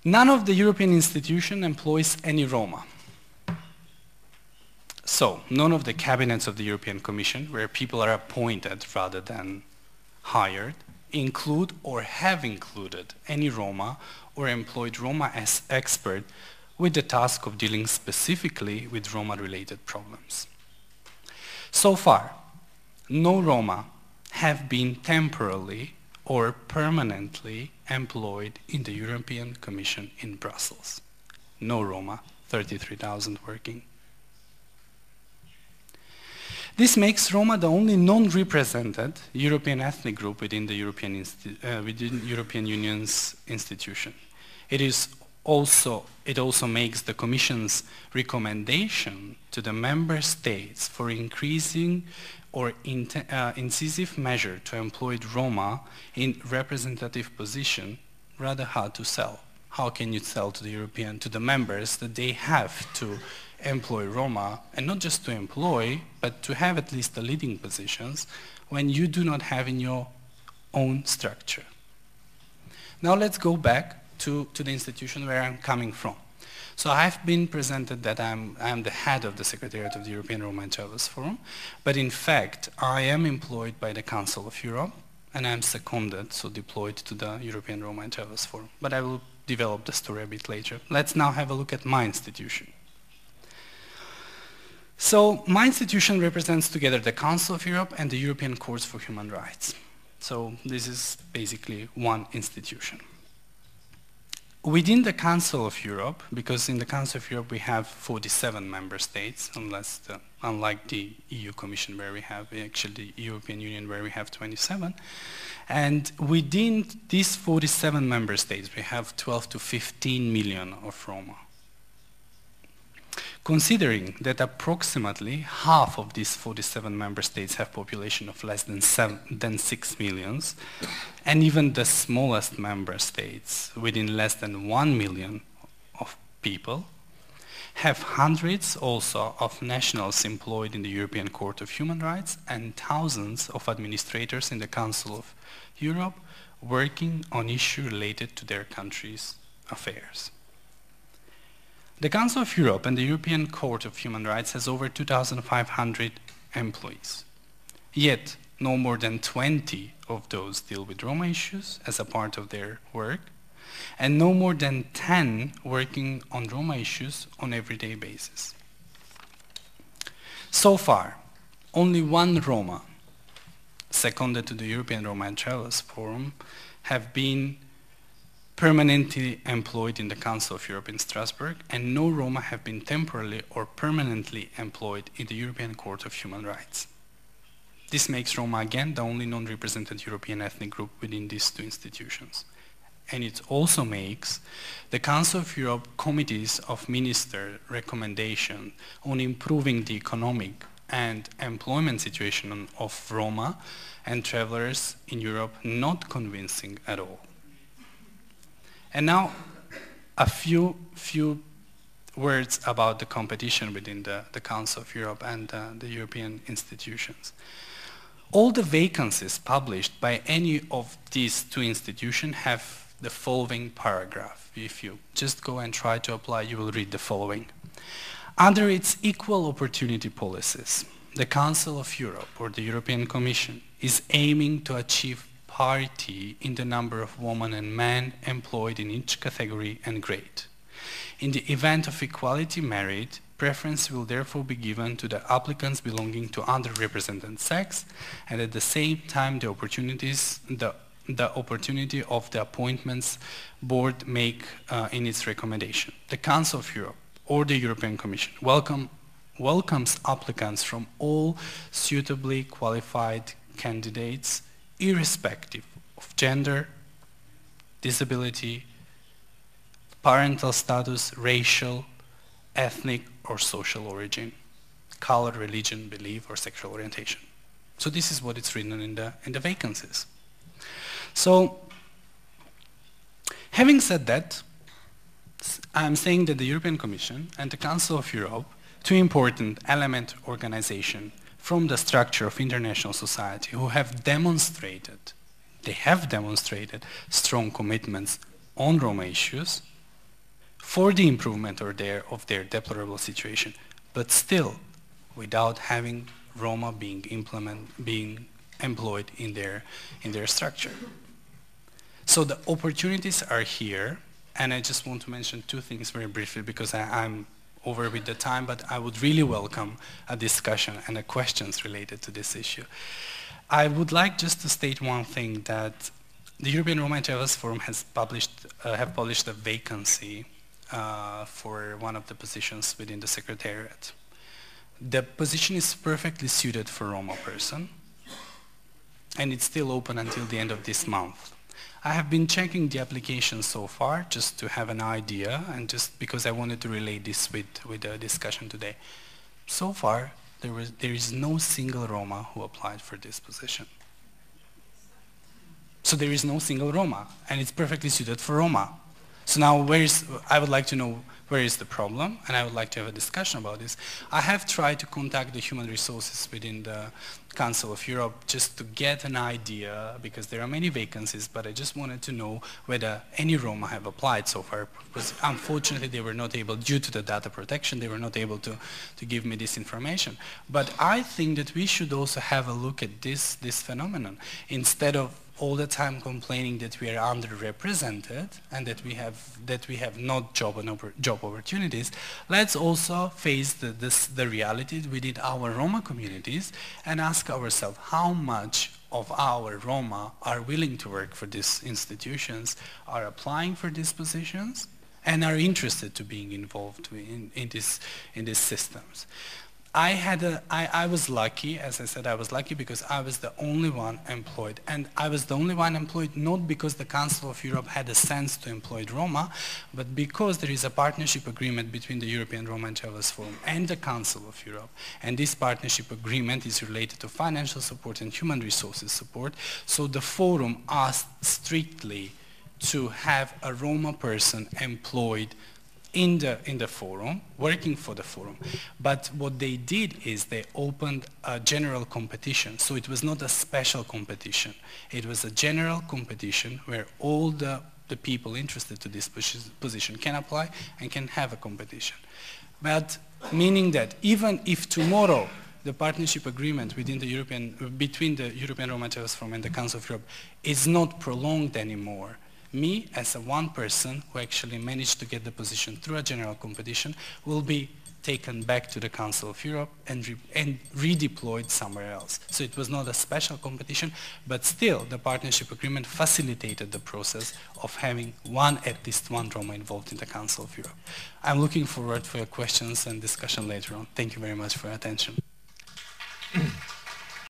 None of the European institutions employs any Roma. So, none of the cabinets of the European Commission, where people are appointed rather than hired, include or have included any Roma or employed Roma as expert with the task of dealing specifically with Roma-related problems. So far, no Roma have been temporarily or permanently employed in the European Commission in Brussels. No Roma, 33,000 working. This makes Roma the only non-represented European ethnic group within the European Union's institution. It also makes the Commission's recommendation to the member states for increasing or incisive measure to employ Roma in representative position rather hard to sell. How can you sell to the members that they have to employ Roma, and not just to employ, but to have at least the leading positions when you do not have in your own structure? Now let's go back to the institution where I'm coming from. So I've been presented that I'm the head of the Secretariat of the European Roma and Travelers Forum, but in fact I am employed by the Council of Europe and I'm seconded, so deployed to the European Roma and Travelers Forum. But I will develop the story a bit later. Let's now have a look at my institution. So my institution represents together the Council of Europe and the European Court for Human Rights. So this is basically one institution. Within the Council of Europe, because in the Council of Europe we have 47 member states, unlike the EU Commission where we have actually the European Union where we have 27, and within these 47 member states we have 12 to 15 million of Roma. Considering that approximately half of these 47 member states have population of less than 6 million, and even the smallest member states within less than 1 million of people have hundreds also of nationals employed in the European Court of Human Rights and thousands of administrators in the Council of Europe working on issues related to their country's affairs. The Council of Europe and the European Court of Human Rights has over 2,500 employees. Yet, no more than 20 of those deal with Roma issues as a part of their work, and no more than 10 working on Roma issues on an everyday basis. So far, only one Roma, seconded to the European Roma and Travelers Forum, have been permanently employed in the Council of Europe in Strasbourg, and no Roma have been temporarily or permanently employed in the European Court of Human Rights. This makes Roma again the only non-represented European ethnic group within these two institutions. And it also makes the Council of Europe Committees of Ministers recommendation on improving the economic and employment situation of Roma and travelers in Europe not convincing at all. And now, a few words about the competition within the Council of Europe and the European institutions. All the vacancies published by any of these two institutions have the following paragraph. If you just go and try to apply, you will read the following. Under its equal opportunity policies, the Council of Europe or the European Commission is aiming to achieve parity in the number of women and men employed in each category and grade. In the event of equality merit, preference will therefore be given to the applicants belonging to underrepresented sex, and at the same time the opportunity of the appointments board make in its recommendation. The Council of Europe or the European Commission welcomes applicants from all suitably qualified candidates irrespective of gender, disability, parental status, racial, ethnic or social origin, color, religion, belief or sexual orientation. So this is what it's written in the vacancies. So, having said that, I'm saying that the European Commission and the Council of Europe, two important element organizations from the structure of international society who have demonstrated, strong commitments on Roma issues, for the improvement of their deplorable situation, but still without having Roma being employed in their structure. So the opportunities are here, and I just want to mention two things very briefly because I'm over with the time, but I would really welcome a discussion and the questions related to this issue. I would like just to state one thing, that the European Roma and Travelers Forum has published a vacancy for one of the positions within the Secretariat. The position is perfectly suited for Roma person, and it's still open until the end of this month. I have been checking the applications so far just to have an idea, and just because I wanted to relate this with the discussion today. So far, there is no single Roma who applied for this position. So there is no single Roma, and it's perfectly suited for Roma. So now I would like to know where is the problem, and I would like to have a discussion about this. I have tried to contact the human resources within the Council of Europe just to get an idea, because there are many vacancies, but I just wanted to know whether any Roma have applied so far, because unfortunately they were not able, due to the data protection, they were not able to give me this information. But I think that we should also have a look at this phenomenon, instead of all the time complaining that we are underrepresented and that we have not job opportunities. Let's also face the reality within our Roma communities and ask ourselves how much of our Roma are willing to work for these institutions, are applying for these positions, and are interested to being involved in these systems. I was lucky, as I said, I was lucky because I was the only one employed. And I was the only one employed not because the Council of Europe had a sense to employ Roma, but because there is a partnership agreement between the European Roma and Travelers Forum and the Council of Europe. And this partnership agreement is related to financial support and human resources support. So the forum asked strictly to have a Roma person employed in the forum, working for the forum. But what they did is they opened a general competition. So it was not a special competition. It was a general competition where all the people interested to this position can apply and can have a competition. But meaning that even if tomorrow the partnership agreement between the European Roma Travelers Forum and the Council of Europe is not prolonged anymore, me, as a one person who actually managed to get the position through a general competition, will be taken back to the Council of Europe and redeployed somewhere else. So it was not a special competition, but still the partnership agreement facilitated the process of having at least one Roma involved in the Council of Europe. I'm looking forward for your questions and discussion later on. Thank you very much for your attention.